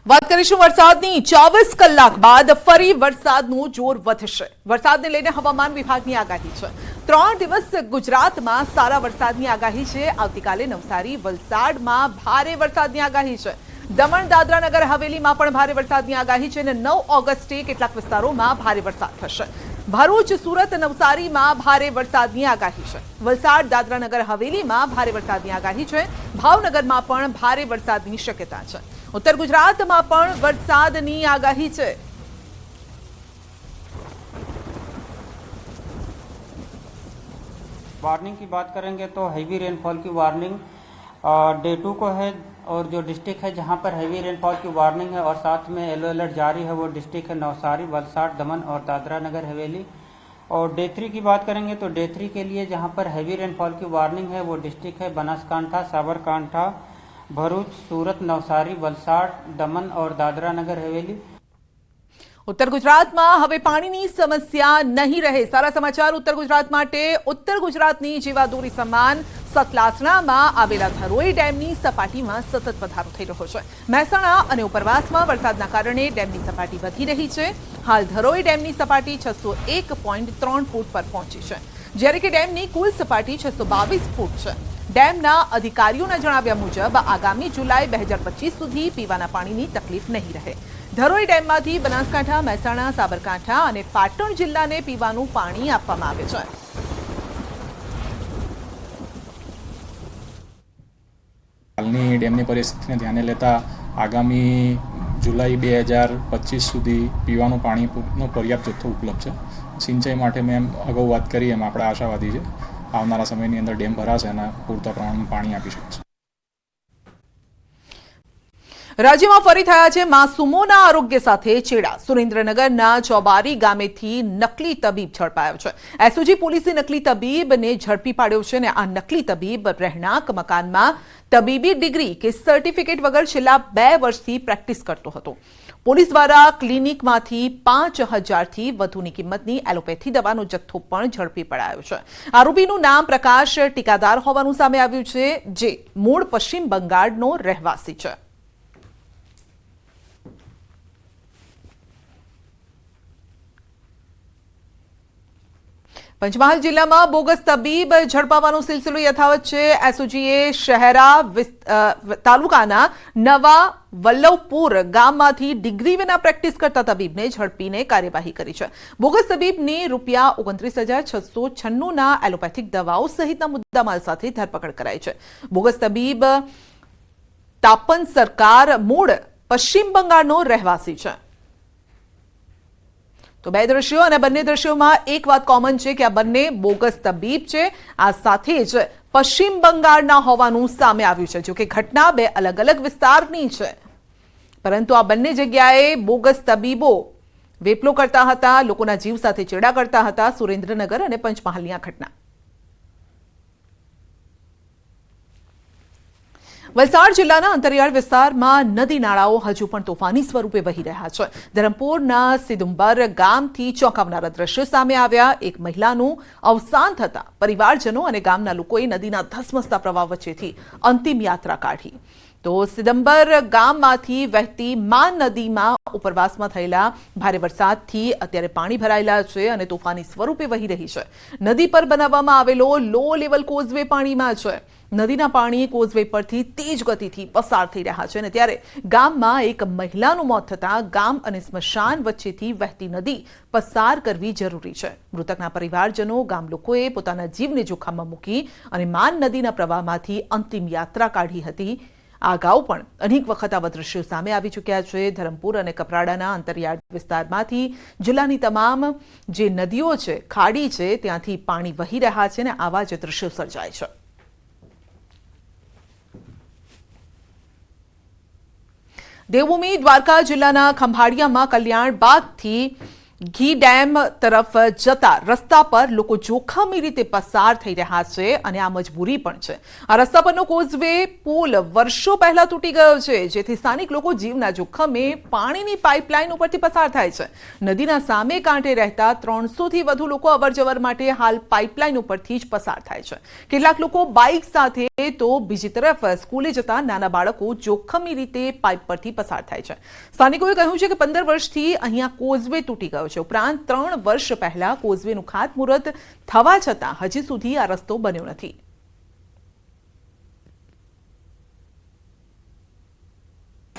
વાત કરીશું વરસાદની 24 કલાક બાદ ફરી વરસાદનું જોર વધશે। વરસાદને લઈને હવામાન વિભાગની આગાહી છે। 3 દિવસ ગુજરાતમાં સારા વરસાદની આગાહી છે। આવતીકાલે નવસારી વલસાડમાં ભારે વરસાદની આગાહી છે। દમણ દાદરા નગર હવેલીમાં પણ ભારે વરસાદની આગાહી છે અને 9 ઓગસ્ટે કેટલાક વિસ્તારોમાં ભારે વરસાદ થશે। ભરૂચ સુરત નવસારીમાં ભારે વરસાદની આગાહી છે। વલસાડ દાદરા નગર હવેલીમાં ભારે વરસાદની આગાહી છે। ભાવનગરમાં પણ ભારે વરસાદની શક્યતા છે। उत्तर गुजरात में पण वरसादनी आगाही है। वार्निंग की बात करेंगे तो हैवी रेनफॉल की वार्निंग डे 2 को है और जो डिस्ट्रिक्ट है जहां पर हैवी रेनफॉल की वार्निंग है और साथ में येलो अलर्ट जारी है वो डिस्ट्रिक्ट है नवसारी वलसाड दमन और दादरा नगर हवेली। और डे 3 की बात करेंगे तो डे 3 के लिए जहां पर हैवी रेनफॉल की वार्निंग है वो डिस्ट्रिक्ट है बनासकांठा साबरकांठा भरूच सूरत नवसारी वलसाड दमन और दादरा नगर हवेली। उत्तर गुजरात में हवे पाणीनी समस्या नहीं रहे। सारा समाचार उत्तर गुजरात माटे। उत्तर गुजरातनी जीवादोरी समान सतलासणामां आवेला धरोई डेमनी सपाटीमां सतत वधारो थई रह्यो छे। મહેસાણા અને ઉપરવાસમાં વરસાદના કારણે ડેમની સપાટી વધી રહી છે। હાલ ધરોઈ ડેમની સપાટી 601.3 ફૂટ પર પહોંચી છે, જ્યારે કે ડેમની કુલ સપાટી 622 ફૂટ છે। ડેમના અધિકારીઓના જણાવ્યા મુજબ આગામી જુલાઈ 2025 સુધી પીવાના પાણીની તકલીફ નહીં રહે। ધરોઈ ડેમમાંથી બનાસકાંઠા મહેસાણા સાબરકાંઠા અને પાટણ જિલ્લાને પીવાનું પાણી આપવામાં આવે છે। હાલની ડેમની પરિસ્થિતિને ધ્યાને લેતા આગામી જુલાઈ 2025 સુધી પીવાનું પાણીનો પર્યાપ્ત જથ્થો ઉપલબ્ધ છે। સિંચાઈ માટે મેં અગાઉ વાત કરી એમ આપણે આશાવાદી છે આવનારા સમયની અંદર ડેમ ભરાશે અને પૂરતા પ્રમાણમાં પાણી આપી શકશે। રાજ્યમાં ફરી થયા છે માસૂમોના આરોગ્ય સાથે ચેડા। સુરેન્દ્રનગરના ચોબારી ગામેથી નકલી તબીબ ઝડપાયો છે। એસઓજી પોલીસે નકલી તબીબને ઝડપી પાડ્યો છે અને આ નકલી તબીબ રહેણાંક મકાનમાં તબીબી ડિગ્રી કે સર્ટિફિકેટ વગર છેલ્લા 2 વર્ષથી પ્રેક્ટિસ કરતો હતો। પોલીસ દ્વારા ક્લિનિકમાંથી 5000થી વધુની કિંમતની એલોપેથી દવાનો જથ્થો પણ ઝડપી પડાયો છે। આરોપીનું નામ પ્રકાશ ટીકાદાર હોવાનું સામે આવ્યું છે, જે મૂળ પશ્ચિમ બંગાળનો રહેવાસી છે। પંચમહાલ જિલ્લામાં બોગસ તબીબ ઝડપાવાનો સિલસિલો યથાવત છે। એસઓજીએ શહેરા તાલુકાના નવા વલ્લભપુર ગામમાંથી ડિગ્રી વિના પ્રેક્ટિસ કરતા તબીબને ઝડપીને કાર્યવાહી કરી છે। બોગસ તબીબની ₹29,696ના એલોપેથિક દવાઓ સહિતના મુદ્દામાલ સાથે ધરપકડ કરાઈ છે। બોગસ તબીબ તાપન સરકાર મૂળ પશ્ચિમ બંગાળનો રહેવાસી છે। તો 2 દ્રશ્યો અને બંને દ્રશ્યોમાં એક વાત કોમન છે કે આ બંને બોગસ તબીબ છે। આ સાથે જ પશ્ચિમ બંગાળના હોવાનું સામે આવ્યું છે। જો કે ઘટના 2 અલગ અલગ વિસ્તારની છે, પરંતુ આ બંને જગ્યાએ બોગસ તબીબો વેપલો કરતા હતા, લોકોના જીવ સાથે ચેડા કરતા હતા। સુરેન્દ્રનગર અને પંચમહાલની આ ઘટના। વલસાડ જિલ્લાના અંતરિયાળ વિસ્તારમાં નદી નાળાઓ હજુ પણ તોફાની સ્વરૂપે વહી રહ્યા છે। ધરમપુરના સિદુંબર ગામથી ચોંકાવનારા દ્રશ્યો સામે આવ્યા। એક મહિલાનું અવસાન થતા પરિવારજનો અને ગામના લોકોએ નદીના ધસમસતા પ્રવાહ વચ્ચેથી અંતિમ યાત્રા કાઢી। તો સિદંબર ગામમાંથી વહેતી માન નદીમાં ઉપરવાસમાં થયેલા ભારે વરસાદથી અત્યારે પાણી ભરાયેલા છે અને તોફાની સ્વરૂપે વહી રહી છે। નદી પર બનાવવામાં આવેલો લો લેવલ કોઝવે પાણીમાં છે। નદીના પાણી કોઝવે પરથી તેજ ગતિથી પસાર થઈ રહ્યા છે અને ત્યારે ગામમાં એક મહિલાનું મોત થતા ગામ અને સ્મશાન વચ્ચેથી વહેતી નદી પસાર કરવી જરૂરી છે। મૃતકના પરિવારજનો ગામ લોકોએ પોતાના જીવને જોખમમાં મૂકી અને માન નદીના પ્રવાહમાંથી અંતિમ યાત્રા કાઢી હતી। આ અગાઉ પણ અનેક વખત આવા દ્રશ્યો સામે આવી ચૂક્યા છે। ધરમપુર અને કપરાડાના અંતરિયાળ વિસ્તારમાંથી જિલ્લાની તમામ જે નદીઓ છે, ખાડી છે, ત્યાંથી પાણી વહી રહ્યા છે અને આવા જ દ્રશ્યો સર્જાય છે। દેવભૂમિ દ્વારકા જિલ્લાના ખંભાળિયામાં કલ્યાણ બાગથી ઘી ડેમ તરફ જતા રસ્તા પર લોકો જોખમી રીતે પસાર થઈ રહ્યા છે અને આ મજબૂરી પણ છે। આ રસ્તા પરનો કોઝવે પુલ વર્ષો પહેલા તૂટી ગયો છે, જેથી સ્થાનિક લોકો જીવના જોખમે પાણીની પાઇપલાઇન ઉપરથી પસાર થાય છે। નદીના સામે કાંઠે રહેતા 300થી વધુ લોકો અવરજવર માટે હાલ પાઇપલાઇન ઉપરથી જ પસાર થાય છે। કેટલાક લોકો બાઇક સાથે તો બીજી તરફ સ્કૂલે જતા નાના બાળકો જોખમી રીતે પાઇપ પરથી પસાર થાય છે। સ્થાનિકોએ કહ્યું છે કે 15 વર્ષથી અહીંયા કોઝવે તૂટી ગયો છે। ઉપરાંત 3 વર્ષ પહેલા કોઝવેનું ખાતમુહૂર્ત થવા છતાં હજી સુધી આ રસ્તો બન્યો નથી।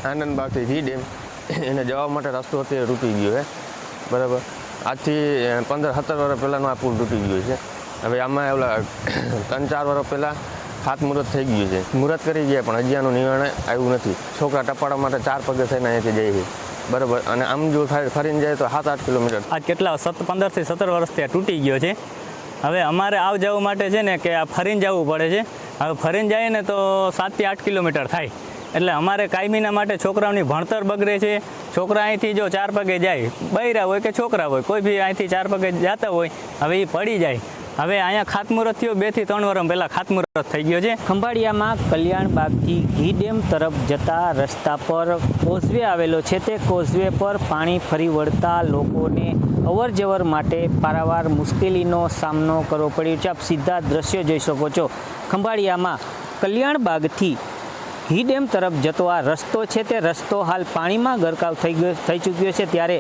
આનંદબાગથી ઘી ડેમ એને જવા માટે રસ્તો અત્યારે તૂટી ગયો છે, બરાબર। આજથી 15-17 વર્ષ પહેલાંનો આ પુલ તૂટી ગયો છે। હવે આમાં ઓલા 3-4 વર્ષ પહેલાં ખાતમુહૂર્ત થઈ ગયું છે, મુહૂર્ત કરી ગયા પણ હજી આનું નિર્ણય આવ્યું નથી। છોકરા ટપાડા માટે 4 પગે થઈને અહીંયાથી જાય છે, બરાબર। અને આમ જો ફરીને જાય તો 7-8 કિલોમીટર। આ કેટલા 15 થી 17 વર્ષથી તૂટી ગયો છે। હવે અમારે આવ જવા માટે છે ને કે આ ફરીને જવું પડે છે। હવે ફરીને જાય ને તો 7 થી 8 કિલોમીટર થાય, એટલે અમારે કાયમીના માટે છોકરાઓની ભણતર બગડે છે। છોકરા અહીંથી જો 4 પગે જાય, બૈરા હોય કે છોકરા હોય, કોઈ બી અહીંથી 4 પગે જતા હોય, હવે એ પડી જાય। હવે અહીંયા ખાતમુહૂર્ત થયો 2 થી 3 વર્ષ પહેલાં ખાતમુહૂર્ત થઈ ગયો છે। ખંભાળિયામાં કલ્યાણબાગથી ઘી ડેમ તરફ જતા રસ્તા પર કોઝવે આવેલો છે। તે કોઝવે પર પાણી ફરી વળતા લોકોને અવરજવર માટે પારાવાર મુશ્કેલીનો સામનો કરવો પડ્યો છે। આપ સીધા દ્રશ્યો જોઈ શકો છો। ખંભાળિયામાં કલ્યાણબાગથી ઘી ડેમ તરફ જતો આ રસ્તો છે, તે રસ્તો હાલ પાણીમાં ગરકાવ થઈ ચૂક્યો છે। ત્યારે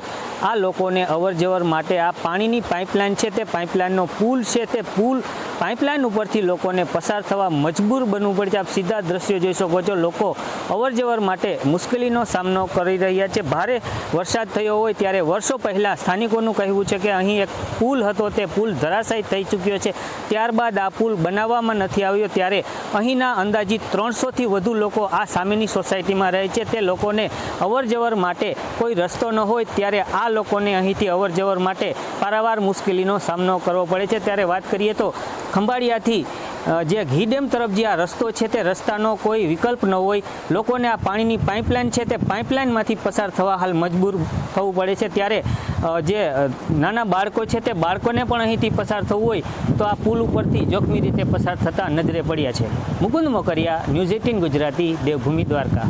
આ લોકોને અવરજવર માટે આ પાણીની પાઇપલાઇન છે, તે પાઇપલાઇનનો પુલ છે, તે પુલ પાઇપલાઇન ઉપરથી લોકોને પસાર થવા મજબૂર બનવું પડે છે। આપ સીધા દ્રશ્યો જોઈ શકો છો। લોકો અવરજવર માટે મુશ્કેલીનો સામનો કરી રહ્યા છે। ભારે વરસાદ થયો હોય ત્યારે વર્ષો પહેલાં સ્થાનિકોનું કહેવું છે કે અહીં એક પુલ હતો, તે પુલ ધરાશાયી થઈ ચૂક્યો છે। ત્યારબાદ આ પુલ બનાવવામાં નથી આવ્યો, ત્યારે અહીંના અંદાજિત 300થી વધુ લોકો આ સામેની સોસાયટીમાં રહે છે। તે લોકોને અવરજવર માટે કોઈ રસ્તો ન હોય ત્યારે આ લોકોને અહીંથી અવરજવર માટે પારાવાર મુશ્કેલીનો સામનો કરવો પડે છે। ત્યારે વાત કરીએ તો ખંભાળિયાથી જે ઘી ડેમ તરફ જે આ રસ્તો છે, તે રસ્તાનો કોઈ વિકલ્પ ન હોય, લોકોને આ પાણીની પાઇપલાઇન છે, તે પાઇપલાઇનમાંથી પસાર થવા હાલ મજબૂર થવું પડે છે। ત્યારે જે નાના બાળકો છે, તે બાળકોને પણ અહીંથી પસાર થવું હોય તો આ પુલ ઉપરથી જોખમી રીતે પસાર થતા નજરે પડ્યા છે। મુકુંદ મોકરિયા, ન્યૂઝ 18 ગુજરાતી, દેવભૂમિ, દ્વારકા।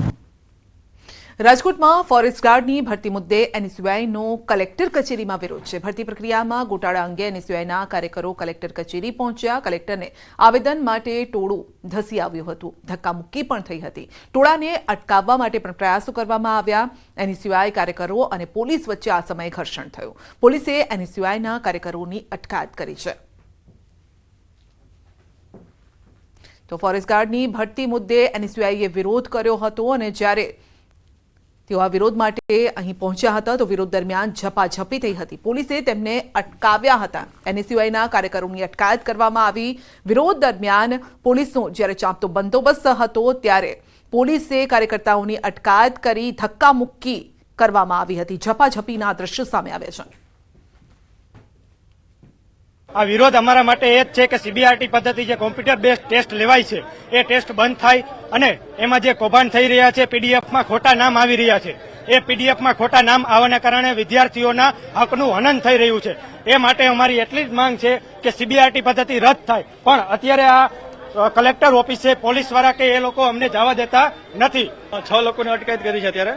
રાજકોટમાં ફોરેસ્ટ ગાર્ડની ભરતી મુદ્દે એનએસયુઆઈનો કલેક્ટર કચેરીમાં વિરોધ છે। ભરતી પ્રક્રિયામાં ગોટાળા અંગે એનએસયુઆઈના કાર્યકરો કલેક્ટર કચેરી પહોંચ્યા। કલેક્ટરને આવેદન માટે ટોળું ધસી આવ્યું હતું, ધક્કામુક્કી પણ થઈ હતી। ટોળાને અટકાવવા માટે પણ પ્રયાસો કરવામાં આવ્યા। એનએસયુઆઈ કાર્યકરો અને પોલીસ વચ્ચે આ સમયે ઘર્ષણ થયું। પોલીસે એનએસયુઆઈના કાર્યકરોની અટકાયત કરી છે। તો ફોરેસ્ટ ગાર્ડની ભરતી મુદ્દે એનએસયુઆઈએ વિરોધ કર્યો હતો અને જ્યારે તેઓ આ વિરોધ માટે અહીં પહોંચ્યા હતા તો વિરોધ દરમિયાન ઝપાઝપી થઈ હતી। પોલીસે તેમને અટકાવ્યા હતા। એનએસયુઆઈના કાર્યકરોની અટકાયત કરવામાં આવી। વિરોધ દરમિયાન પોલીસનો જ્યારે ચાંપતો બંદોબસ્ત હતો ત્યારે પોલીસે કાર્યકર્તાઓની અટકાયત કરી ધક્કામુક્કી કરવામાં આવી હતી। ઝપાઝપીના દ્રશ્યો સામે આવ્યા છે। આ વિરોધ અમારા માટે એ જ છે કે સીબીઆરટી પદ્ધતિ જે કોમ્પ્યુટર બેઝ ટેસ્ટ લેવાય છે એ ટેસ્ટ બંધ થાય અને એમાં જે કૌભાંડ થઈ રહ્યા છે, પીડીએફમાં ખોટા નામ આવી રહ્યા છે, એ પીડીએફમાં ખોટા નામ આવવાના કારણે વિદ્યાર્થીઓના હકનું હનન થઈ રહ્યું છે। એ માટે અમારી એટલી જ માંગ છે કે સીબીઆરટી પદ્ધતિ રદ થાય। પણ અત્યારે આ કલેક્ટર ઓફિસે પોલીસવાળા કે એ લોકો અમને જવા દેતા નથી। 6 લોકોને અટકાયત કરી છે અત્યારે,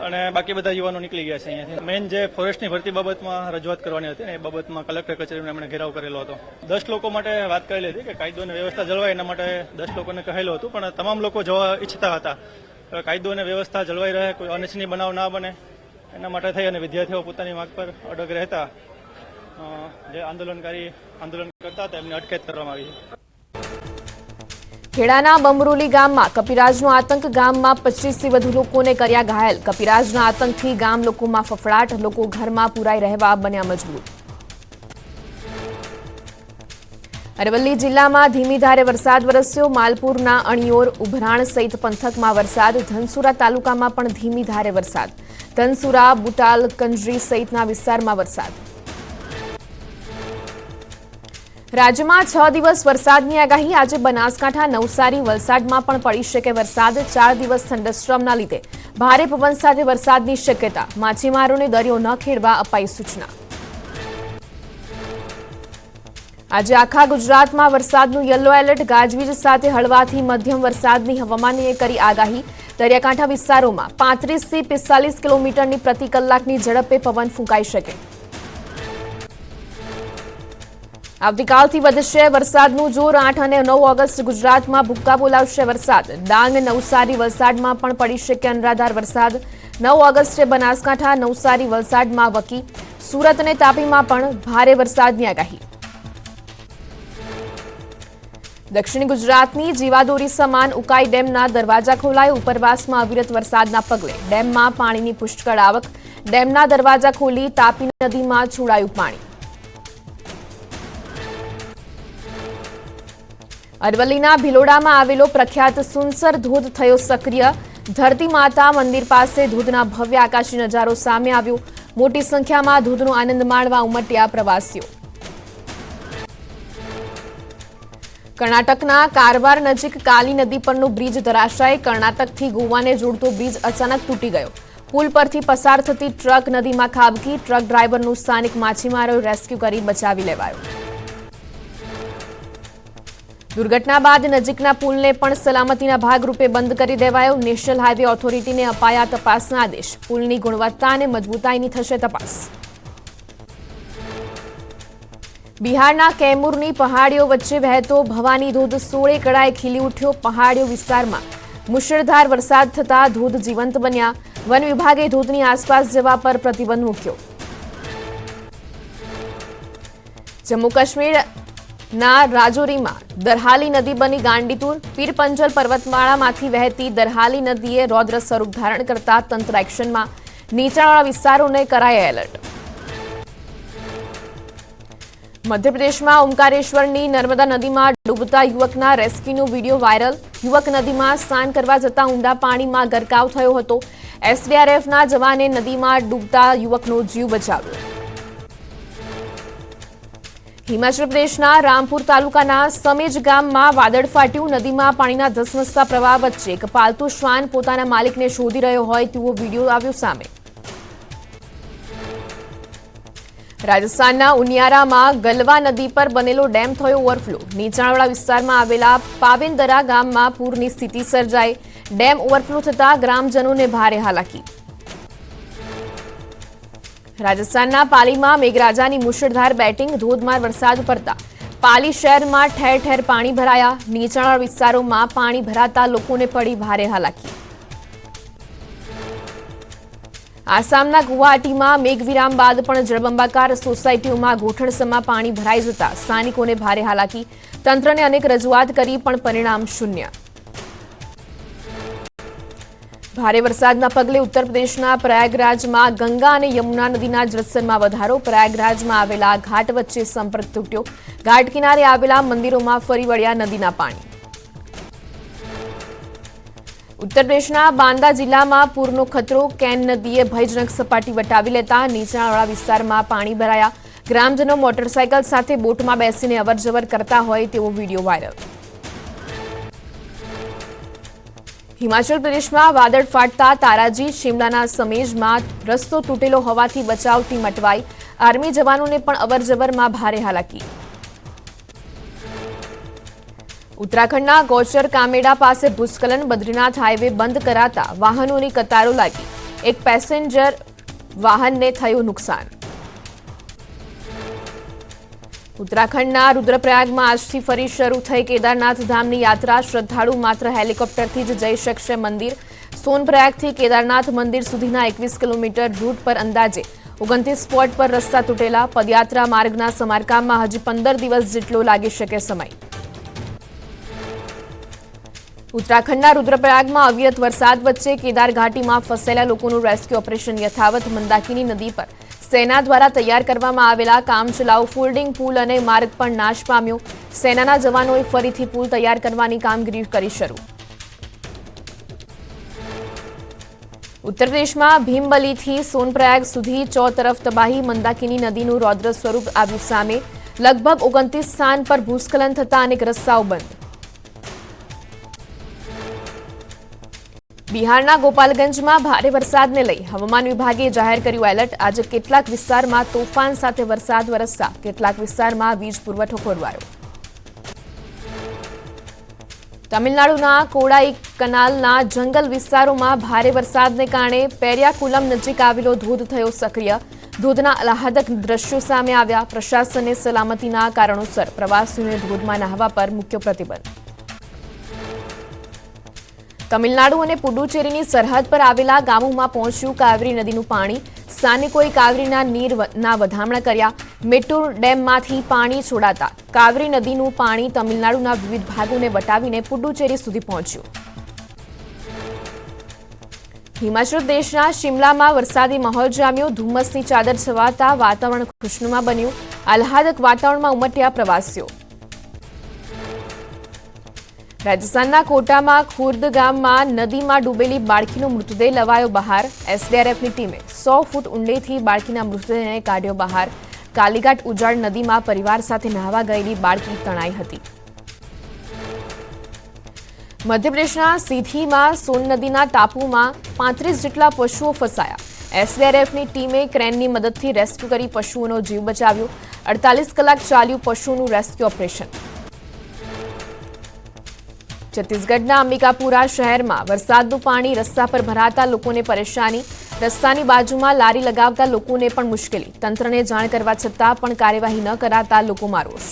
અને બાકી બધા યુવાનો નીકળી ગયા છે અહીંયાથી। મેઇન જે ફોરેસ્ટની ભરતી બાબતમાં રજૂઆત કરવાની હતી ને એ બાબતમાં કલેક્ટર કચેરીમાં એમણે ઘેરાવ કરેલો હતો। 10 લોકો માટે વાત કરેલી હતી કે કાયદો અને વ્યવસ્થા જળવાય એના માટે 10 લોકોને કહેલું હતું, પણ તમામ લોકો જવા ઈચ્છતા હતા। કાયદો અને વ્યવસ્થા જળવાઈ રહે, કોઈ અનિચ્છનીય બનાવ ના બને એના માટે થઈ અને વિદ્યાર્થીઓ પોતાની માગ પર અડગ રહેતા જે આંદોલન કરતા હતા એમની અટકાયત કરવામાં આવી છે। ખેડાના બમરોલી ગામમાં કપિરાજનો આતંક, ગામમાં 25થી વધુ લોકોને કર્યા ઘાયલ। કપિરાજના આતંકથી ગામ લોકોમાં ફફડાટ, લોકો ઘરમાં પુરાઈ રહેવા બન્યા મજબૂર। અરવલ્લી જિલ્લામાં ધીમી ધારે વરસાદ વરસ્યો। માલપુરના અણિયોર, ઉભરાણ સહિત પંથકમાં વરસાદ। ધનસુરા તાલુકામાં પણ ધીમી ધારે વરસાદ। ધનસુરા, બુટાલ, કંજરી સહિતના વિસ્તારમાં વરસાદ। રાજ્યમાં 6 દિવસ વરસાદની આગાહી। આજે બનાસકાંઠા, નવસારી, વલસાડમાં પણ પડી શકે વરસાદ। 4 દિવસ થંડરસ્ટ્રોમના લીધે ભારે પવન સાથે વરસાદની શક્યતા। માછીમારોને દરિયો ન ખેડવા અપાઈ સૂચના। આજે આખા ગુજરાતમાં વરસાદનું યલો એલર્ટ, ગાજવીજ સાથે હળવાથી મધ્યમ વરસાદની હવામાનીએ કરી આગાહી. દરિયાકાંઠા વિસ્તારોમાં 35 થી 45 કિલોમીટરની પ્રતિ કલાકની ઝડપે પવન ફૂંકાઈ શકે. આવતીકાલથી વધશે વરસાદનું જોર. 8 અને 9 ઓગસ્ટ ગુજરાતમાં ભૂક્કા બોલાવશે વરસાદ. ડાંગ, નવસારી, વલસાડમાં પણ પડી શકે અનરાધાર વરસાદ. 9 ઓગસ્ટે બનાસકાંઠા, નવસારી, વલસાડમાં વકી, સુરત અને તાપીમાં પણ ભારે વરસાદની આગાહી. દક્ષિણ ગુજરાતની જીવાદોરી સમાન ઉકાઈ ડેમના દરવાજા ખોલાય. ઉપરવાસમાં અવિરત વરસાદના પગલે ડેમમાં પાણીની પુષ્કળ આવક. ડેમના દરવાજા ખોલી તાપી નદીમાં છોડાયું પાણી. અરવલ્લીના ભિલોડામાં આવેલો પ્રખ્યાત સુનસર ધોધ થયો સક્રિય. ધરતી માતા મંદિર પાસે ધોધના ભવ્ય આકાશી નજારો સામે આવ્યો. મોટી સંખ્યામાં ધોધનો આનંદ માણવા ઉમટ્યા પ્રવાસીઓ. કર્ણાટકના કારવાર નજીક કાલી નદી પરનો બ્રિજ ધરાશાય. કર્ણાટકથી ગોવાને જોડતો બ્રિજ અચાનક તૂટી ગયો. પુલ પરથી પસાર થતી ટ્રક નદીમાં ખાબકી. ટ્રક ડ્રાઈવરનું સ્થાનિક માછીમારોએ રેસ્ક્યુ કરી બચાવી લેવાયો. દુર્ઘટના બાદ નજીકના પુલને પણ સલામતીના ભાગરૂપે બંધ કરી દેવાયો. નેશનલ હાઈવે ઓથોરિટીને અપાયા તપાસના આદેશ. પુલની ગુણવત્તા અને મજબૂતાઈની થશે તપાસ. બિહારના કૈમૂરની પહાડીઓ વચ્ચે વહેતો ભવાની ધોધ 16 કળાએ ખીલી ઉઠ્યો. પહાડીઓ વિસ્તારમાં મુશળધાર વરસાદ થતા ધોધ જીવંત બન્યા. વન વિભાગે ધોધની આસપાસ જવા પર પ્રતિબંધ મૂક્યો. જમ્મુ કાશ્મીરના રાજૌરીમાં દરહાલી નદી બની ગાંડીતુર. પીરપંજલ પર્વતમાળામાંથી વહેતી દરહાલી નદીએ રૌદ્ર સ્વરૂપ ધારણ કરતા તંત્ર એક્શનમાં. નીચાણવાળા વિસ્તારોને કરાયા એલર્ટ. મધ્યપ્રદેશમાં ઓમકારેશ્વરની નર્મદા નદીમાં ડૂબતા યુવકના રેસ્ક્યુનો વીડિયો વાયરલ. યુવક નદીમાં સ્નાન કરવા જતા ઊંડા પાણીમાં ગરકાવ થયો હતો. એસડીઆરએફના જવાને નદીમાં ડૂબતા યુવકનો જીવ બચાવ્યો. હિમાચલ પ્રદેશના રામપુર તાલુકાના સમેજ ગામમાં વાદળ ફાટ્યું. નદીમાં પાણીના ધસમસતા પ્રવાહ વચ્ચે એક પાલતુ શ્વાન પોતાના માલિકને શોધી રહ્યો હોય તેવો વીડિયો આવ્યો સામે. રાજસ્થાનના ઉનિયારામાં ગલવા નદી પર બનેલો ડેમ થયો ઓવરફ્લો. નીચાણવાળા વિસ્તારમાં આવેલા પાવેન્દરા ગામમાં પૂરની સ્થિતિ સર્જાઈ. ડેમ ઓવરફ્લો થતા ગ્રામજનોને ભારે હાલાકી. રાજસ્થાનના પાલીમાં મેઘરાજાની મુશળધાર બેટિંગ. ધોધમાર વરસાદ પડતા પાલી શહેરમાં ઠેર ઠેર પાણી ભરાયા. નીચાણવાળા વિસ્તારોમાં પાણી ભરાતા લોકોને પડી ભારે હાલાકી. આસામના ગુવાહાટીમાં મેઘવિરામ બાદ પણ જળબંબાકાર સોસાયટીઓમાં ગોઠણસમાં પાણી ભરાઈ જતા સ્થાનિકોને ભારે હાલાકી. તંત્રને અનેક રજૂઆત કરી પણ પરિણામ શૂન્ય. ભારે વરસાદના પગલે ઉત્તર પ્રદેશના પ્રયાગરાજમાં ગંગા અને યમુના નદીના જળસ્તરમાં વધારો. પ્રયાગરાજમાં આવેલા ઘાટ વચ્ચે સંપર્ક તૂટ્યો. ઘાટ કિનારે આવેલા મંદિરોમાં ફરી વળ્યા નદીના પાણી. ઉત્તર પ્રદેશના બાંદા જિલ્લામાં પૂરનો ખતરો. કેન નદીએ ભયજનક સપાટી વટાવી લેતા નીચાણવાળા વિસ્તારમાં પાણી ભરાયા. ગ્રામજનો મોટરસાયકલ સાથે બોટમાં બેસીને અવરજવર કરતા હોય તેવો વીડિયો વાયરલ. હિમાચલ પ્રદેશમાં વાદળ ફાટતા તારાજી. શિમલાના સમેજમાં રસ્તો તૂટેલો હોવાથી બચાવ ટીમ અટવાઈ. આર્મી જવાનોને પણ અવરજવરમાં ભારે હાલાકી. ઉત્તરાખંડના ગૌચર કામેડા પાસે ભૂસ્ખલન. બદ્રીનાથ હાઈવે બંધ કરાતા વાહનોની કતારો લાગી. એક પેસેન્જર વાહનને થયું નુકસાન. ઉત્તરાખંડના રુદ્રપ્રયાગમાં આજથી ફરી શરૂ થઈ કેદારનાથ ધામની યાત્રા. શ્રદ્ધાળુ માત્ર હેલિકોપ્ટરથી જ જઈ શકશે મંદિર. સોનપ્રયાગથી કેદારનાથ મંદિર સુધીના 21 કિલોમીટર રૂટ પર અંદાજે 29 સ્પોટ પર રસ્તા તૂટેલા. પદયાત્રા માર્ગના સમારકામમાં હજી 15 દિવસ જેટલો લાગી શકે સમય. ઉત્તરાખંડના રુદ્રપ્રયાગમાં અવિરત વરસાદ વચ્ચે કેદાર ઘાટીમાં ફસાયેલા લોકોનું રેસ્ક્યુ ઓપરેશન યથાવત. મંદાકિની નદી પર સેના દ્વારા તૈયાર કરવામાં આવેલા કામચલાઉ ફોલ્ડિંગ પુલ અને માર્ગ પણ નાશ પામ્યો. સેનાના જવાનોએ ફરીથી પુલ તૈયાર કરવાની કામગીરી કરી શરૂ. ઉત્તર પ્રદેશમાં ભીમબલીથી સોનપ્રયાગ સુધી ચોતરફ તબાહી. મંદાકિની નદીનું રૌદ્ર સ્વરૂપ આવ્યું સામે. લગભગ 29 સ્થાન પર ભૂસ્ખલન થતા અનેક રસ્તાઓ બંધ. બિહારના ગોપાલગંજમાં ભારે વરસાદને લઈ હવામાન વિભાગે જાહેર કર્યું એલર્ટ. આજે કેટલાક વિસ્તારમાં તોફાન સાથે વરસાદ વરસતા કેટલાક વિસ્તારમાં વીજ પુરવઠો ખોરવાયો. તમિલનાડુના કોડાઈ કનાલના જંગલ વિસ્તારોમાં ભારે વરસાદને કારણે પેરિયાકુલમ નજીક આવેલો ધોધ થયો સક્રિય. ધોધના આહલાદક દ્રશ્યો સામે આવ્યા. પ્રશાસને સલામતીના કારણોસર પ્રવાસીઓને ધોધમાં નહાવા પર મૂક્યો પ્રતિબંધ. તમિલનાડુ અને પુડુચેરીની સરહદ પર આવેલા ગામોમાં પહોંચ્યું કાવેરી નદીનું પાણી. સ્થાનિકોએ કાવેરીના નીરના વધામણા કર્યા. મેટ્ટુર ડેમમાંથી પાણી છોડાતા કાવેરી નદીનું પાણી તમિલનાડુના વિવિધ ભાગોને વટાવીને પુડુચેરી સુધી પહોંચ્યું. હિમાચલ પ્રદેશના શિમલામાં વરસાદી માહોલ જામ્યો. ધુમ્મસની ચાદર છવાતા વાતાવરણ ખુશનુમા બન્યું. આહલાદક વાતાવરણમાં ઉમટ્યા પ્રવાસીઓ. રાજસ્થાનના કોટામાં ખુર્દ ગામમાં નદીમાં ડૂબેલી બાળકીનો મૃતદેહ લવાયો બહાર. એસડીઆરએફની ટીમે 100 ફૂટ ઊંડેથી બાળકીના મૃતદેહને કાઢ્યો બહાર. કાલીઘાટ ઉજાડ નદીમાં પરિવાર સાથે નહાવા ગયેલી બાળકી તણાઈ હતી. મધ્યપ્રદેશના સીધીમાં સોન નદીના ટાપુમાં 35 જેટલા પશુઓ ફસાયા. એસડીઆરએફની ટીમે ક્રેનની મદદથી રેસ્ક્યુ કરી પશુઓનો જીવ બચાવ્યો. 48 કલાક ચાલ્યું પશુઓનું રેસ્ક્યુ ઓપરેશન. છત્તીસગઢના અંબિકાપુરા શહેરમાં વરસાદનું પાણી રસ્તા પર ભરાતા લોકોને પરેશાની. રસ્તાની બાજુમાં લારી લગાવતા લોકોને પણ મુશ્કેલી. તંત્રને જાણ કરવા છતાં પણ કાર્યવાહી ન કરાતા લોકોમાં રોષ.